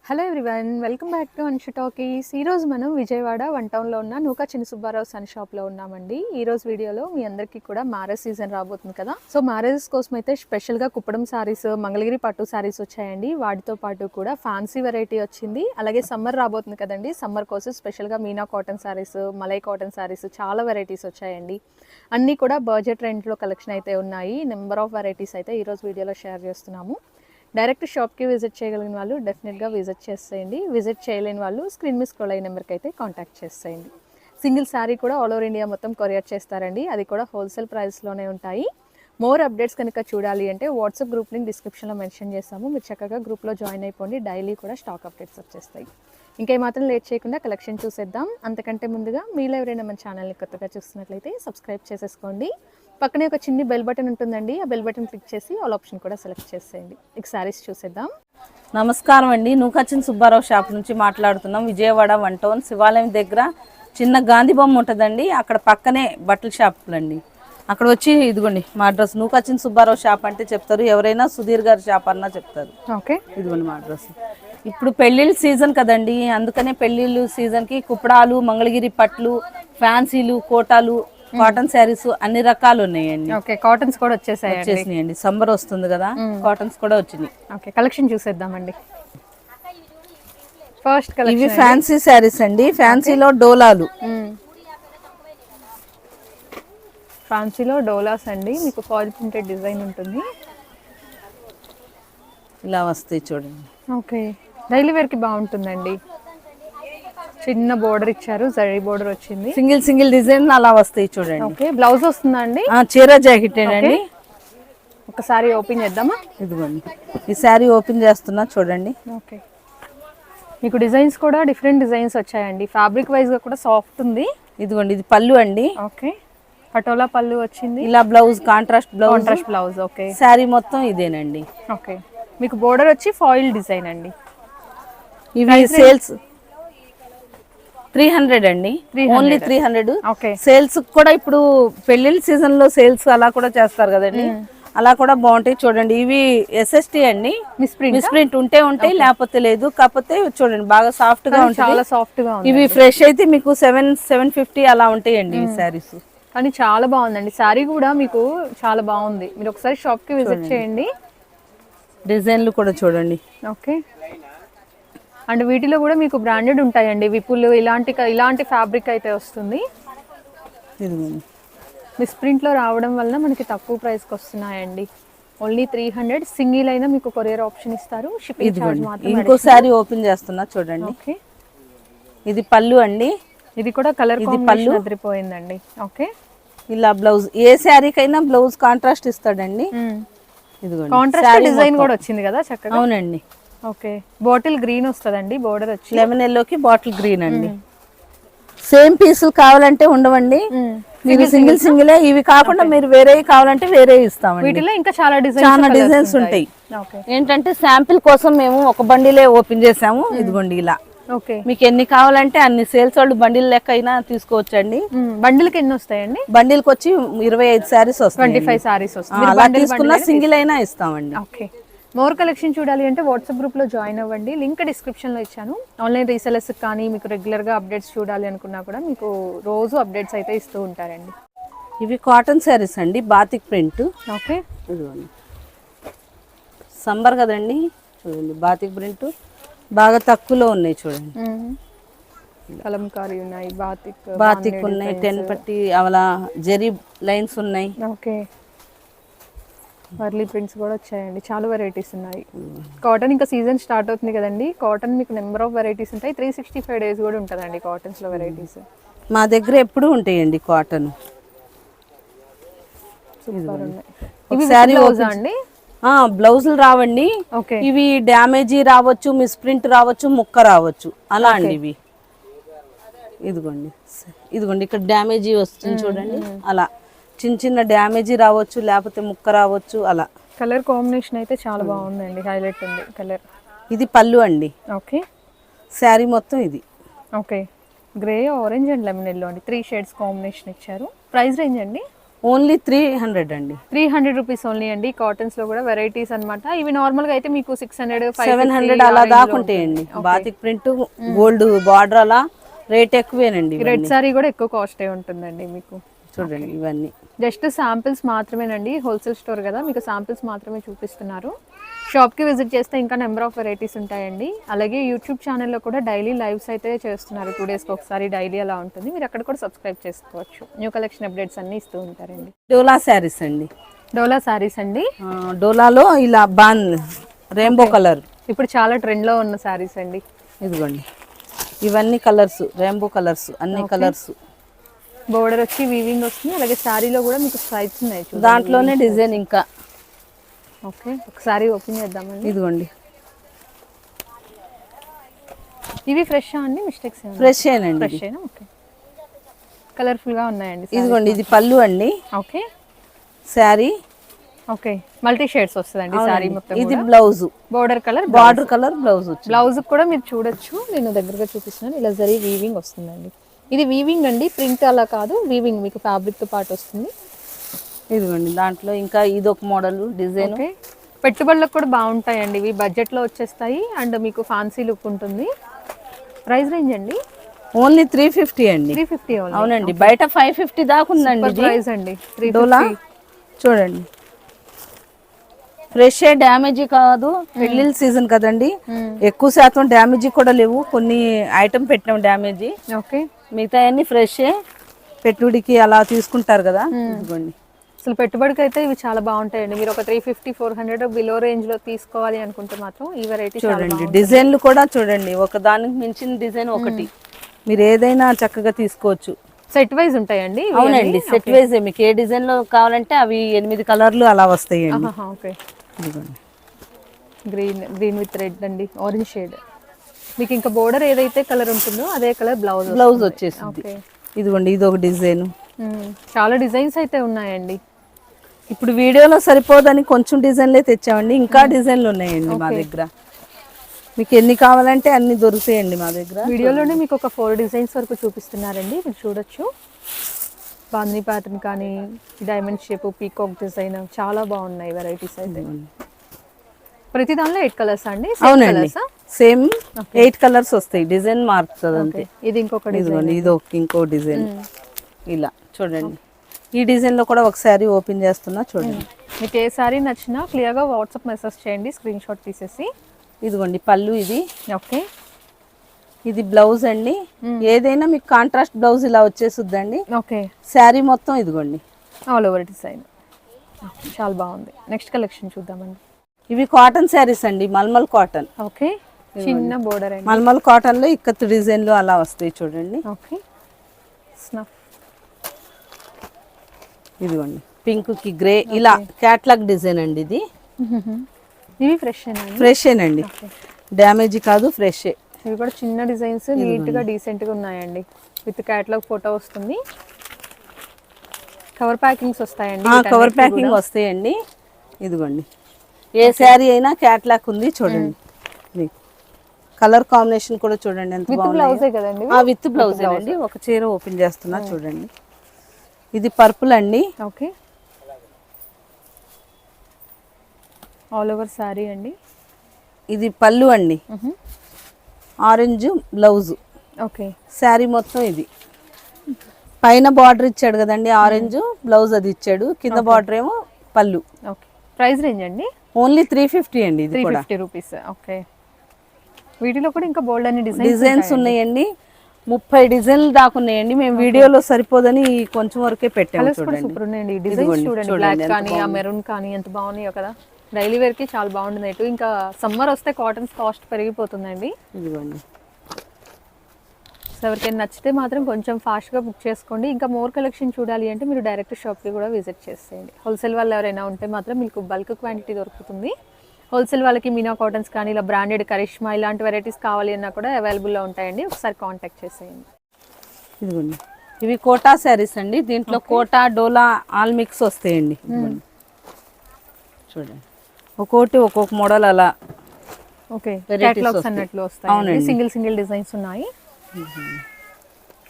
Hello everyone, welcome back to Anshu talkies. ఈరోజు మనం Vijayawada one టౌన్లో ఉన్న నూకా చిన్న సుబ్బారావు సన్ షాప్లో ఉన్నామండి. ఈరోజు వీడియోలో మీ అందరికీ కూడా మ్యారేజ్ సీజన్ రాబోతుంది కదా, సో మ్యారేజెస్ కోసం అయితే స్పెషల్గా కుప్పడం సారీస్, మంగళగిరి పట్టు సారీస్ వచ్చాయండి. వాటితో పాటు కూడా ఫ్యాన్సీ వెరైటీ వచ్చింది. అలాగే సమ్మర్ రాబోతుంది కదండి, సమ్మర్ కోసం స్పెషల్గా మీనా కాటన్ సారీస్, మలై కాటన్ సారీస్ చాలా వెరైటీస్ వచ్చాయండి. అన్నీ కూడా బడ్జెట్ రేంజ్లో కలెక్షన్ అయితే ఉన్నాయి. నెంబర్ ఆఫ్ వెరైటీస్ అయితే ఈరోజు వీడియోలో షేర్ చేస్తున్నాము. డైరెక్ట్ షాప్కి విజిట్ చేయగలిగిన వాళ్ళు డెఫినెట్గా విజిట్ చేసేయండి. విజిట్ చేయలేని వాళ్ళు స్క్రీన్ మీద స్క్రోల్ అయిన నెంబర్కి అయితే కాంటాక్ట్ చేసేయండి. సింగిల్ శారీ కూడా ఆల్ ఓవర్ ఇండియా మొత్తం కొరియర్ చేస్తారండి. అది కూడా హోల్సేల్ ప్రైస్లోనే ఉంటాయి. మోర్ అప్డేట్స్ కనుక చూడాలి అంటే వాట్సాప్ గ్రూప్ లింక్ డిస్క్రిప్షన్లో మెన్షన్ చేస్తాము. మీరు చక్కగా గ్రూప్లో జాయిన్ అయిపోండి. డైలీ కూడా స్టాక్ అప్డేట్స్ వచ్చేస్తాయి. ఇంకేమాత్రం లేట్ చేయకుండా కలెక్షన్ చూసేద్దాం. అంతకంటే ముందుగా మీలో ఎవరైనా మన ఛానల్ని కొత్తగా చూస్తున్నట్లయితే సబ్స్క్రైబ్ చేసేసుకోండి. పక్కనే ఒక చిన్ని బెల్ బటన్ ఉంటుందండి. ఆ బెల్ బటన్ క్లిక్ చేసి ఆల్ ఆప్షన్ కూడా సెలెక్ట్ చేసేయండి. ఇక సారీస్ చూసేద్దాం. నమస్కారం అండి, నూకా చిన్న సుబ్బారావు షాప్ నుంచి మాట్లాడుతున్నాం. విజయవాడ వన్ టౌన్ శివాలయం దగ్గర చిన్న గాంధీ బొమ్మ ఉంటుందండి. అక్కడ పక్కనే బట్టల షాపులు అండి. అక్కడ వచ్చి ఇదిగోండి మా అడ్రస్. నూకా చిన్న సుబ్బారావు షాప్ అంటే చెప్తారు, ఎవరైనా సుధీర్ గారి షాప్ అన్నా చెప్తారు. ఓకే, ఇదిగోండి మా అడ్రస్. ఇప్పుడు పెళ్ళిళ్ళ సీజన్ కదండి, అందుకనే పెళ్ళిళ్ళు సీజన్కి కుప్పడాలు, మంగళగిరి పట్లు, ఫ్యాన్సీలు, కోటాలు, కాటన్ శారీస్ అన్ని రకాలు ఉన్నాయండి. ఓకే, కాటన్స్ కూడా వచ్చేసాయండి. సమ్మర్ వస్తుంది కదా, కాటన్స్ కూడా వచ్చినాయి. ఓకే, కలెక్షన్ చూసేద్దామండి. ఫస్ట్ కలెక్షన్ ఇవి ఫ్యాన్సీ శారీస్ అండి. ఫ్యాన్సీలో డోలాలు, ఫ్యాన్సీలో డోలాస్ అండి. మీకు ఫాయిల్ ప్రింటెడ్ డిజైన్ ఉంటుంది. ఇలా వస్తాయి చూడండి. ఓకే, డైలీ వేర్కి బాగుంటుందండి. చిన్న బోర్డర్ ఇచ్చారు, జరీ బోర్డర్ వచ్చింది. సింగిల్ సింగిల్ డిజైన్ అలా వస్తాయి చూడండి. ఓకే, బ్లౌజ్ వస్తుందా అండి? చీర జాకెట్ అండి. ఒకసారి ఓపెన్ చేద్దామా? ఇదిగోండి ఈ శారీ ఓపెన్ చేస్తున్నా చూడండి. ఓకే, మీకు డిజైన్స్ కూడా డిఫరెంట్ డిజైన్స్ వచ్చాయండి. ఫ్యాబ్రిక్ వైజ్ గా కూడా సాఫ్ట్ ఉంది. ఇదిగోండి ఇది పళ్ళు అండి. ఓకే, పటోలా పళ్ళు వచ్చింది. ఇలా blouse contrast blouse. Okay, sari మొత్తం ఇదేనండి. ఓకే, మీకు బోర్డర్ వచ్చి ఫాయిల్ డిజైన్ అండి. ఇవి సేల్స్ 300 అండి, ఓన్లీ 300. ఓకే, సేల్స్ కూడా ఇప్పుడు పెళ్లిళ్ళ సీజన్ లో సేల్స్ అలా కూడా చేస్తారు కదండి, అలా కూడా బాగుంటాయి చూడండి. ఇవి SST అండి, మిస్ప్రింట్ ఉంటే ఉంటాయి, లేకపోతే లేదు. కాకపోతే చూడండి బాగా సాఫ్ట్ గా ఉంటాయి, చాలా సాఫ్ట్ గా ఉంది. ఇవి ఫ్రెష్ అయితే మీకు 750 అలా ఉంటాయండి ఈ శారీస్. కానీ చాలా బాగుందండి. శారీ కూడా మీకు చాలా బాగుంది. మీరు ఒకసారి షాప్ కి విజిట్ చేయండి. డిజైన్లు కూడా చూడండి. ఓకే, అండ్ వీటిలో కూడా మీకు బ్రాండెడ్ ఉంటాయండి. విపుల్ ఇలాంటి ఫ్యాబ్రిక్ అయితే వస్తుంది. మిస్ప్రింట్లో రావడం వల్ల మనకి తక్కువ ప్రైస్కి వస్తున్నాయండి. ఓన్లీ 300. సింగిల్ అయినా మీకు కొరియర్ ఆప్షన్ ఇస్తారు. షిప్పింగ్ చార్జ్ మాత్రం. ఇంకో శారీ ఓపెన్ చేస్తున్నా చూడండి. ఓకే, ఇది పళ్ళు అండి. ఇది కూడా కలర్ కాంబినేషన్ అదిరిపోయిందండి. ఓకే, ఇలా బ్లౌజ్ ఏ శారీకైనా బ్లౌజ్ కాంట్రాస్ట్ ఇస్తాడండి. ఇదిగోండి కాంట్రాస్ట్ డిజైన్ కూడా వచ్చింది కదా చక్కగా. అవునండి. ఓకే, బాటిల్ గ్రీన్ వస్తుందండి. బోర్డర్ వచ్చి లెమన్ ఎల్లోకి బాటిల్ గ్రీన్ అండి. సేమ్ పీసులు కావాలంటే ఉండవండి, మీరు సింగిల్ సింగిలే. ఇవి కాకుండా మీరు వేరే కావాలంటే వేరే ఇస్తామండి. వీటిలో ఇంకా చాలా డిజైన్స్ ఉంటాయి. ఏంటంటే శాంపిల్ కోసం మేము ఒక బండిలే ఓపెన్ చేసాము. ఇదిగోండి ఇలా. ఓకే, మీకు ఎన్ని కావాలంటే అన్ని. సేల్స్ వాళ్ళు బండిల్ లెక్క అయినా తీసుకోవచ్చండి. బండిల్కి ఎన్ని వస్తాయండి? బండిల్కి వచ్చి 25 శారీస్ వస్తాయి, 25 సారీస్ వస్తాయి. అలా తీసుకున్నా సింగిల్ అయినా ఇస్తామండి. ఓకే, మోర్ కలెక్షన్ చూడాలి అంటే వాట్సాప్ గ్రూప్లో జాయిన్ అవ్వండి. లింక్ డిస్క్రిప్షన్లో ఇచ్చాను. ఆన్లైన్ రీసెలర్స్ కానీ మీకు రెగ్యులర్గా అప్డేట్స్ చూడాలి అనుకున్నా కూడా మీకు రోజు అప్డేట్స్ అయితే ఇస్తూ ఉంటారండి. ఇవి కాటన్ శారీస్ అండి, బాతిక్ ప్రింట్. ఓకే, సంబర్ కదండి, చూడండి బాతిక్ ప్రింట్ బాగా తక్కువలో ఉన్నాయి చూడండి. కలంకారీ ఉన్నాయి, బాతిక్ ఉన్నాయి, 10 పట్టి అవలా జరీ లైన్స్ ఉన్నాయి. ఓకే, వర్లీ ప్రింట్స్ కూడా వచ్చాయండి. చాలా వెరైటీస్ ఉన్నాయి. కాటన్ ఇంకా సీజన్ స్టార్ట్ అవుతుంది కదండి. కాటన్ మీకు నెంబర్ ఆఫ్ వెరైటీస్ ఉంటాయి. 365 డేస్ కూడా ఉంటుందండి కాటన్స్లో వెరైటీస్. మా దగ్గర ఎప్పుడు ఉంటాయండి కాటన్. సూపర్ ఉన్నాయి. ఇవి శారీ అండి. బ్లౌజులు రావండి. ఇవి డ్యామేజీ రావచ్చు, మిస్ప్రింట్ రావచ్చు, ముక్క రావచ్చు, అలా అండి ఇవి. ఇదిగోండి ఇక్కడ డ్యామేజీ వస్తుంది చూడండి. అలా చిన్న చిన్న డ్యామేజీ రావచ్చు, లేకపోతే ముక్క రావచ్చు, అలా. కలర్ కాంబినేషన్ అయితే చాలా బాగుందండి, హైలైట్ ఉంది కలర్. ఇది పళ్ళు అండి. ఓకే, శారీ మొత్తం ఇది. Okay, grey, orange and lemon yellow అండి. 3 షేడ్స్ కాంబినేషన్ ఇచ్చారు. ప్రైస్ రేంజ్ అండి ఓన్లీ 300 అండి. 300 రూపీస్ ఓన్లీ అండి. కాటన్స్ లో కూడా వెరైటీస్ అన్నమాట. ఇవి నార్మల్ గా అయితే మీకు 600 700 అలా దాకా ఉంటాయండి. బాతిక్ ప్రింట్ గోల్డ్ బార్డర్ అలా రేట్ ఎక్కువేనండి. రెడ్ సారీ కూడా ఎక్కువ కాస్టే ఉంటుందండి మీకు. చూడండి ఇవన్నీ జస్ట్ శాంపిల్స్ మాత్రమేనండి. హోల్సేల్ స్టోర్ కదా, మీకు శాంపిల్స్ మాత్రమే చూపిస్తున్నారు. షాప్కి విజిట్ చేస్తే ఇంకా నెంబర్ ఆఫ్ వెరైటీస్ ఉంటాయండి. అలాగే యూట్యూబ్ ఛానల్లో కూడా డైలీ లైవ్స్ అయితే చేస్తున్నారు. 2 డేస్కి ఒకసారి డైలీ అలా ఉంటుంది. మీరు అక్కడ కూడా సబ్స్క్రైబ్ చేసుకోవచ్చు. న్యూ కలెక్షన్ అప్డేట్స్ అన్నీ ఇస్తూ ఉంటారండి. డోలా శారీస్ అండి. డోలా శారీస్ అండి. డోలాలో ఇలా రెయిన్బో కలర్ ఇప్పుడు చాలా ట్రెండ్లో ఉన్న శారీస్ అండి. ఇదిగోండి ఇవన్నీ కలర్స్, రెయిన్బో కలర్స్, అన్ని కలర్స్. బోర్డర్ వచ్చి వీవింగ్ వస్తుంది. అలాగే శారీలో కూడా మీకు స్ట్రైప్స్ ఉన్నాయి. దాంట్లోనే డిజైన్ ఇంకా. ఓకే, ఒకసారి ఓపెన్ చేద్దామండి. ఇదిగోండి ఇవి ఫ్రెష్ అండి? మిస్టేక్స్ ఫ్రెష్ ఏనండి. ఫ్రెష్ ఏనా? ఓకే, కలర్ఫుల్ గా ఉన్నాయండి. ఇదిగోండి ఇది పళ్ళు అండి. Okay, sari okay multi shades వస్తుందండి శారీ మొత్తం. ఇది blouse, border colour blouse. Blouse కూడా మీరు చూడొచ్చు. నేను దగ్గరగా చూపిస్తున్నాను. ఇలా జరీ వీవింగ్ వస్తుందండి. ఇది వీవింగ్ అండి, ప్రింట్ అలా కాదు, వీవింగ్ మీకు ఫ్యాబ్రిక్ తో పాటు వస్తుంది. ఇదిగోండి దాంట్లో ఇంకా ఇదొక మోడల్ డిజైన్. పెట్టుబడులకు కూడా బాగుంటాయండి ఇవి. బడ్జెట్ లో వచ్చేస్తాయి అండ్ మీకు ఫ్యాన్సీ లుక్ ఉంటుంది. ప్రైస్ రేంజ్ అండి ఓన్లీ 350 అండి. 350 అవునండి, బయట 550 దాకా ఉందండి. ప్రైస్ అండి 350. చూడండి ఫ్రెష్, డ్యామేజీ కాదు. పెళ్లిళ్ళ సీజన్ కదండి, ఎక్కువ శాతం డ్యామేజీ కూడా లేవు. కొన్ని ఐటమ్ పెట్టినాం డ్యామేజీ. ఓకే, మిగతా అన్ని ఫ్రెష్. పెట్టుబడికి అలా తీసుకుంటారు కదా. ఇదిగోండి అసలు పెట్టుబడికి అయితే ఇవి చాలా బాగుంటాయండి. మీరు ఒక 350-400 బిలో రేంజ్ లో తీసుకోవాలి అనుకుంటే మాత్రం ఈ వెరైటీ చూడండి. డిజైన్లు కూడా చూడండి, ఒక దానికి మించిన డిజైన్ ఒకటి. మీరు ఏదైనా చక్కగా తీసుకోవచ్చు. సెట్ వైజ్ ఉంటాయండి. అవునండి, సెట్ వైజ్. మీకు ఏ డిజైన్ లో కావాలంటే అవి 8 కలర్లు అలా వస్తాయండి. ఓకే, గ్రీన్ విత్ రెడ్ అండి, ఆరెంజ్ షేడ్. మీకు ఇంకా బోర్డర్ ఏదైతే కలర్ ఉంటుందో అదే కలర్ బ్లౌజ్ వచ్చేసింది. ఇదిగోండి ఇది ఒక డిజైన్. చాలా డిజైన్స్ అయితే ఉన్నాయండి. ఇప్పుడు వీడియోలో సరిపోదని కొంచెం డిజైన్లే తెచ్చామండి. ఇంకా డిజైన్లు ఉన్నాయండి మా దగ్గర. మీకు ఎన్ని కావాలంటే అన్ని దొరుకుతాయండి మా దగ్గర. వీడియోలోనే మీకు ఒక 4 డిజైన్స్ వరకు చూపిస్తున్నారండి, మీరు చూడొచ్చు. బాందీ ప్యాటర్న్ కానీ, డైమండ్ షేప్, పీకాక్ డిజైన్, చాలా బాగున్నాయి వెరైటీస్ అయితే. ప్రతి దానిలో 8 కలర్స్ అండి. అవునండి, సేమ్ 8 కలర్స్ వస్తాయి. డిజైన్ మారుతుంది అంతే. ఇది ఇంకొక డిజైన్, ఇది ఇంకో డిజైన్. ఇలా చూడండి, ఈ డిజైన్ లో కూడా ఒకసారి ఓపెన్ చేస్తున్నా చూడండి. మీకు ఏ సారీ నచ్చినా క్లియర్ గా వాట్సాప్ మెసేజ్ చేయండి, స్క్రీన్ షాట్ తీసేసి. ఇదిగోండి పళ్ళు ఇది. ఓకే, ఇది బ్లౌజ్ అండి. ఏదైనా మీకు కాంట్రాస్ట్ బ్లౌజ్ ఇలా వచ్చేస్తుందండి. ఓకే, శారీ మొత్తం ఇదిగోండి ఆల్ ఓవర్ డిజైన్. చాలా బాగుంది. నెక్స్ట్ కలెక్షన్ చూద్దామండి. ఇవి కాటన్ శారీస్ అండి, మల్మల్ కాటన్. ఓకే, చిన్న బోర్డర్ అండి. మల్మల్ కాటన్ లో ఇక్కత్ డిజైన్లు అలా వస్తాయి చూడండి. Okay, snuff. ఇదిగోండి పింక్ కి గ్రే ఇలా క్యాట్లాగ్ డిజైన్ అండి ఇది. ఇవి ఫ్రెష్ ఏనండి, డ్యామేజ్ కాదు, ఫ్రెష్. ఇవి కూడా చిన్న డిజైన్స్, నీట్ గా డీసెంట్ గా ఉన్నాయండి. విత్ క్యాటలాగ్ ఫోటో వస్తుంది. కవర్ ప్యాకింగ్స్ వస్తాయండి. కవర్ ప్యాకింగ్ వస్తాయండి. ఇదిగోండి ఏ శారీ అయినా క్యాట్లాగ్ ఉంది చూడండి. కలర్ కాంబినేషన్ కూడా చూడండి ఎంత బాగుంది. విత్ బ్లౌజ్ అండి. ఒక చీర ఓపెన్ చేస్తున్నా చూడండి. ఇది పర్పుల్ అండి. ఓకే, ఆల్ ఓవర్ సారీ అండి. ఇది పళ్ళు అండి, ఆరెంజ్ బ్లౌజ్. ఓకే, శారీ మొత్తం ఇది. పైన బార్డర్ ఇచ్చాడు కదండి, ఆరెంజ్ బ్లౌజ్ అది ఇచ్చాడు. కింద బార్డర్ ఏమో పళ్ళు. ఓకే, ప్రైస్ రేంజ్ అండి ఓన్లీ 350 అండి. ఇది కూడా 350 రూపీస్. ఓకే, వీటిలో కూడా ఇంకా బోల్డ్ అన్ని డిజైన్స్ ఉన్నాయండి. 30 డిజైన్లు దాకా ఉన్నాయండి. మేము వీడియోలో సరిపోదని కొంచెం వరకే పెట్టాము. సూపర్ ఉన్నాయండి డిజైన్స్ చూడండి. బ్లాక్ కానీ ఆ మెరూన్ కానీ ఎంత బాగున్నాయో కదా. డైలీ వేర్ కి చాలా బాగుంటుంది. ఇటు ఇంకా సమ్మర్ వస్తే కాటన్స్ కాస్ట్ పెరిగిపోతుందండి. ఇదిగోండి, సో ఎవరికైనా నచ్చితే మాత్రం కొంచెం ఫాస్ట్గా బుక్ చేసుకోండి. ఇంకా మోర్ కలెక్షన్ చూడాలి అంటే మీరు డైరెక్ట్ షాప్కి కూడా విజిట్ చేసేయండి. హోల్సేల్ వాళ్ళు ఎవరైనా ఉంటే మాత్రం మీకు బల్క్ క్వాంటిటీ దొరుకుతుంది. హోల్సేల్ వాళ్ళకి మీనా కాటన్స్ కానీ ఇలా బ్రాండెడ్ కరిష్మా ఇలాంటి వెరైటీస్ కావాలి అన్నా కూడా అవైలబుల్లో ఉంటాయండి. ఒకసారి కాంటాక్ట్ చేసేయండి. ఇదిగోండి ఇవి కోటా శారీస్ అండి. దీంట్లో కోటా, డోలా ఆల్ మిక్స్ వస్తాయండి. చూడండి ఒక్కొక్క మోడల్ అలా. ఓకే, కేటలాగ్స్ అన్నట్లు వస్తాయి. సింగిల్ డిజైన్స్ ఉన్నాయి.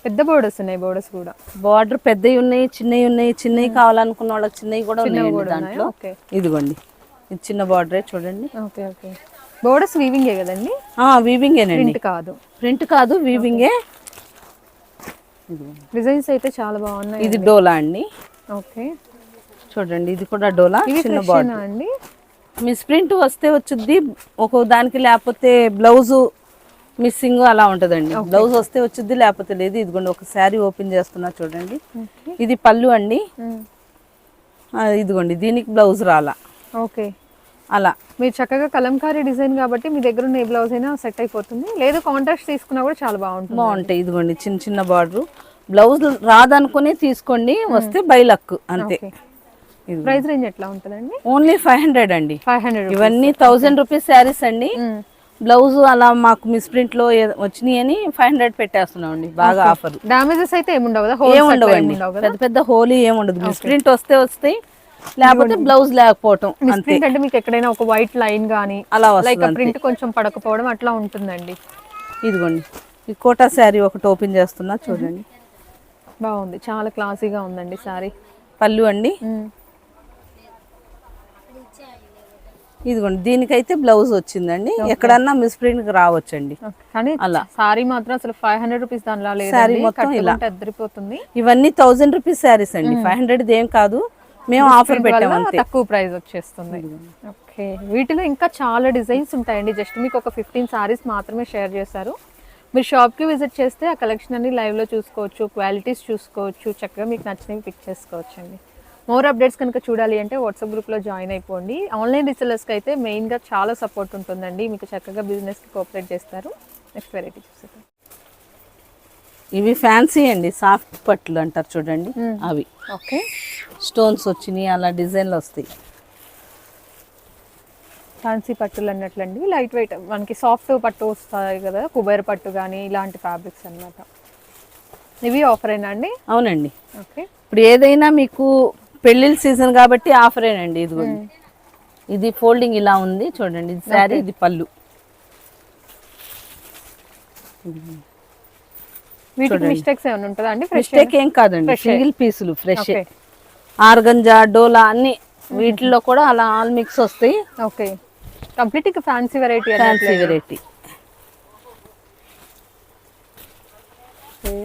పెద్ద బోర్డర్స్ ఉన్నాయి, బోర్డర్స్ కూడా బార్డర్ పెద్దవి ఉన్నాయి, చిన్నవి ఉన్నాయి. చిన్నవి కావాలనుకున్న వాళ్ళకి చిన్నవి కూడా ఉన్నాయండి దాంట్లో. ఇదిగోండి ఇది చిన్న బార్డరే చూడండి. Okay okay. బోర్డర్స్ వీవింగే కదండి? వీవింగేనండి, ప్రింట్ కాదు వీవింగే. డిజైన్స్ అయితే చాలా బాగున్నాయి. ఇది డోలా అండి. ఓకే చూడండి ఇది కూడా డోలా, చిన్న బార్డర్ అండి. మిస్ప్రింట్ వస్తే వచ్చుద్ది, ఒక దానికి లేకపోతే బ్లౌజు మిస్సింగ్ అలా ఉంటుందండి. బ్లౌజ్ వస్తే వచ్చుద్ది, లేకపోతే లేదు. ఇదిగోండి ఒక శారీ ఓపెన్ చేస్తున్నా చూడండి. ఇది పళ్ళు అండి. ఇదిగోండి దీనికి బ్లౌజ్ రాలా. ఓకే అలా మీరు చక్కగా కలంకారీ డిజైన్ కాబట్టి మీ దగ్గర ఉన్న ఏ బ్లౌజ్ అయినా సెట్ అయిపోతుంది. లేదు కాంట్రాస్ట్ తీసుకున్నా కూడా చాలా బాగుంటాయి. ఇదిగోండి చిన్న చిన్న బార్డర్. బ్లౌజ్ రాదనుకుని తీసుకోండి, వస్తే బై లక్ అంతే. ప్రైస్ రేంజ్ ఎట్లా ఉంటుందండి? ఓన్లీ 500 అండి. 500. ఇవన్నీ 1000 రూపీస్ శారీస్ అండి. బ్లౌజ్ అలా మాకు మిస్ప్రింట్ లో వచ్చినాయి అని 500 పెట్టేస్తున్నాం అండి. బాగా ఆఫర్. డామేజెస్ అయితే ఏముండవు, ఏముండవండి. పెద్ద పెద్ద హోలీ ఏముండదు. మిస్ప్రింట్ వస్తాయి, లేకపోతే బ్లౌజ్ లేకపోవటం అంతే. అంటే మీకు ఎక్కడైనా ఒక వైట్ లైన్ గానీ అలా లైక్ ప్రింట్ కొంచెం పడకపోవడం అట్లా ఉంటుందండి. ఇదిగోండి ఈ కోటా శారీ ఒకటి ఓపెన్ చేస్తున్నా చూడండి. బాగుంది, చాలా క్లాసీగా ఉందండి శారీ. పళ్ళు అండి. ఇదిగోండి దీనికైతే బ్లౌజ్ వచ్చిందండి. ఎక్కడన్నా మిస్ప్రింట్ రావచ్చండి. కానీ అలా సారీ మాత్రం అసలు 500 రూపీస్ దానిలా లేదు. శారీ మొత్తం ఇలా అద్దరిపోతుంది. ఇవన్నీ 1000 రూపీస్ శారీస్ అండి. 500 ఏం కాదు, మేము ఆఫర్ పెట్టాము అంతే. తక్కువ ప్రైస్ వచ్చేస్తుంది. ఓకే, వీటిలో ఇంకా చాలా డిజైన్స్ ఉంటాయండి. జస్ట్ మీకు ఒక 15 సారీస్ మాత్రమే షేర్ చేశారు. మీరు షాప్కి విజిట్ చేస్తే ఆ కలెక్షన్ అన్ని లైవ్లో చూసుకోవచ్చు, క్వాలిటీస్ చూసుకోవచ్చు, చక్కగా మీకు నచ్చినవి పిక్ చేసుకోవచ్చు అండి. మోర్ అప్డేట్స్ కనుక చూడాలి అంటే వాట్సాప్ గ్రూప్లో జాయిన్ అయిపోండి. ఆన్లైన్ రీసెలర్స్కి అయితే మెయిన్గా చాలా సపోర్ట్ ఉంటుందండి. మీకు చక్కగా బిజినెస్కి కోఆపరేట్ చేస్తారు. నెక్స్ట్ వెరైటీ చూసేద్దాం. ఇవి ఫ్యాన్సీ అండి, సాఫ్ట్ పట్లు అంటారు చూడండి అవి. ఓకే, స్టోన్స్ వచ్చినాయి, అలా డిజైన్లు వస్తాయి. ఫ్యాన్సీ పట్టులు అన్నట్లండి, లైట్ వెయిట్ మనకి సాఫ్ట్ పట్టు వస్తాయి కదా, కుబేర్ పట్టు కానీ ఇలాంటి ఫ్యాబ్రిక్స్ అన్నమాట. ఇవి ఆఫరేనా అండి? అవునండి. ఓకే, ఇప్పుడు ఏదైనా మీకు పెళ్ళిళ్ళ సీజన్ కాబట్టి ఆఫరేనండి. ఇదిగోండి ఇది ఫోల్డింగ్ ఇలా ఉంది చూడండి. ఇది శారీ, ఇది పళ్ళు. వీటికి మిస్టేక్స్ ఏమైనా ఉంటుందా అండి? మిస్టేక్ ఏం కాదండి, సింగిల్ పీసులు ఫ్రెష్. ఆర్గంజా, డోలా అన్ని వీటిల్లో కూడా అలా ఆల్ మిక్స్ వస్తాయి. ఓకే, కంప్లీట్ ఇక ఫ్యాన్సీ వెరైటీ.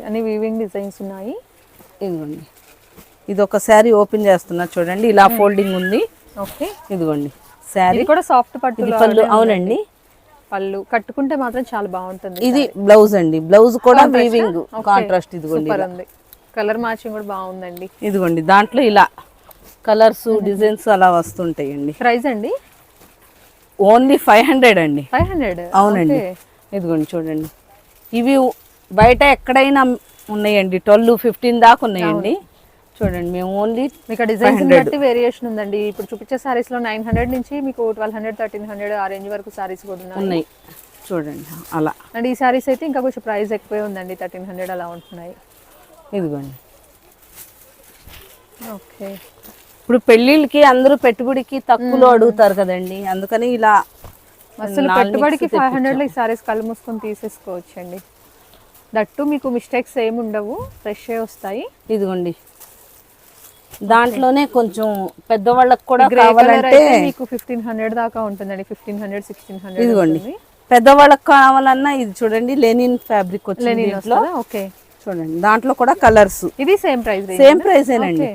అన్ని వీవింగ్ డిజైన్స్ ఉన్నాయి. ఇదిగోండి ఇది ఒక శారీ ఓపెన్ చేస్తున్నా చూడండి. ఇలా ఫోల్డింగ్ ఉంది. ఓకే, ఇదిగోండి శారీ కూడా సాఫ్ట్ పట్టు పళ్ళు. అవునండి, పళ్ళు కట్టుకుంటే మాత్రం చాలా బాగుంటుంది. ఇది బ్లౌజ్ అండి. బ్లౌజ్ కూడా వీవింగ్ కాంట్రాస్ట్. ఇదిగోండి కలర్ మ్యాచింగ్ కూడా బాగుందండి. ఇదిగోండి దాంట్లో ఇలా కలర్స్ డిజైన్స్ అలా వస్తుంటాయండి. ప్రైస్ అండి ఓన్లీ 500 అండి. 500? అవునండి. ఇదిగోండి చూడండి, ఇవి బయట ఎక్కడైనా ఉన్నాయండి, 12-15 దాకా ఉన్నాయండి. చూడండి మేము ఓన్లీ మీకు డిజైన్స్ బట్టి వేరియేషన్ ఉందండి. ఇప్పుడు చూపించే సారీస్ లో 900 నుంచి మీకు 1200, 1300 ఆ రేంజ్ వరకు సారీస్ కూడా ఉన్నాయి. చూడండి అలా. అండ్ ఈ సారీస్ అయితే ఇంకా కొంచెం ప్రైస్ ఎక్కువే ఉందండి, 1300 అలా ఉంటున్నాయి. ఇదిగోండి. ఓకే, ఇప్పుడు పెళ్ళిళ్ళకి అందరూ పెట్టుబడికి తక్కువలో అడుగుతారు కదండి, అందుకని ఇలా. అసలు పెట్టుబడికి 500లో ఈ సారీస్ కళ్ళు మూసుకొని తీసేసుకోవచ్చండి. దట్టు మీకు మిస్టేక్స్ ఏమి ఉండవు, ఫ్రెష్ వస్తాయి. ఇదిగోండి దాంట్లోనే కొంచెం పెద్దవాళ్ళకి కూడా కావాలంటే మీకు 1500 దాకా ఉంటుందండి. 1500, 1600. ఇదిగోండి పెద్దవాళ్ళకి కావాలన్నా ఇది చూడండి, లెనిన్ ఫ్యాబ్రిక్ వచ్చింది. ఓకే, చూడండి దాంట్లో కూడా కలర్స్. ఇది సేమ్ ప్రైసేనండి.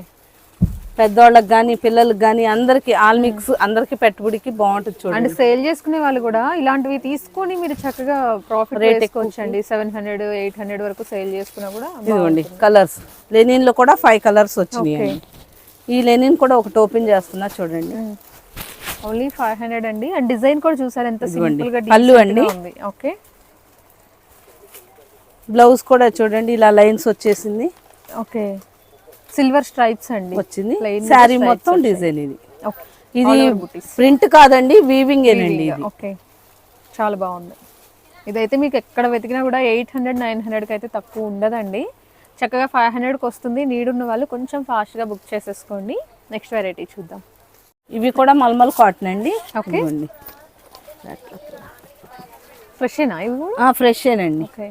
పెద్దవాళ్ళకి కానీ పిల్లలకి కానీ అందరికి ఆల్ మిక్స్, అందరికి పెట్టుబడికి బాగుంటుంది. చూడండి సేల్ చేసుకునే వాళ్ళు కూడా ఇలాంటివి తీసుకొని మీరు చక్కగా ప్రాఫిట్ చేసుకోవచ్చండి. 700, 800 వరకు సేల్ చేసుకున్నా కూడా. ఇదిగోండి కలర్స్, లెనిన్ లో కూడా 5 కలర్స్ వచ్చినాయి. ఈ లెనిన్ కూడా ఒకటి ఓపెన్ చేస్తున్నా చూడండి. ఓన్లీ 500 అండి. అండ్ డిజైన్ కూడా చూసారు ఎంత సింపుల్ గా పళ్ళు అండి. ఓకే, బ్లౌజ్ కూడా చూడండి ఇలా లైన్స్ వచ్చేసింది. ఓకే, సిల్వర్ స్ట్రైప్స్ అండి వచ్చింది. శారీ మొత్తం డిజైన్ ఇది. ఇది ప్రింట్ కాదండి, వీవింగ్ ఏనండి ఇది. ఓకే, చాలా బాగుంది. ఇదైతే మీకు ఎక్కడ వెతికినా కూడా 800, 900 కి అయితే తక్కువ ఉండదండి. చక్కగా 500కి వస్తుంది. నీడున్న వాళ్ళు కొంచెం ఫాస్ట్గా బుక్ చేసేసుకోండి. నెక్స్ట్ వెరైటీ చూద్దాం. ఇవి కూడా మల్మల్ కాటన్ అండి. ఓకే, ఫ్రెషేనా ఇవి కూడా? ఫ్రెషేనండి. ఓకే,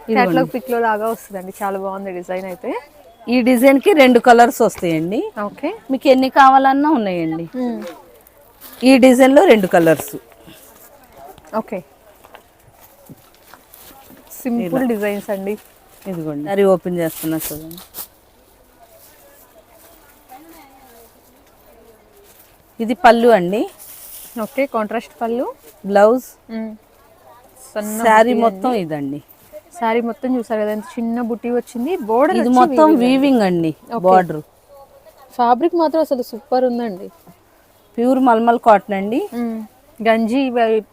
క్యాటలాగ్ పిక్ లో లాగా వస్తుందండి, చాలా బాగుంది డిజైన్ అయితే. ఈ డిజైన్ కి 2 కలర్స్ వస్తాయండి. ఓకే, మీకు ఎన్ని కావాలన్నా ఉన్నాయండి. ఈ డిజైన్ లో 2 కలర్స్. ఓకే, సింపుల్ డిజైన్స్ అండి. ఇదిగోండి సారీ ఓపెన్ చేస్తున్నా చూడండి. ఇది పళ్ళు అండి. ఓకే, కాంట్రాస్ట్ పళ్ళు, బ్లౌజ్, సన్న శారీ మొత్తం ఇదండి. శారీ మొత్తం చూసారు కదా, ఎంత చిన్న బుట్టి వచ్చింది. బోర్డర్ ఇది మొత్తం వీవింగ్ అండి. బార్డర్ ఫ్యాబ్రిక్ మాత్రం అసలు సూపర్ ఉందండి. ప్యూర్ మల్మల్ కాటన్ అండి. గంజి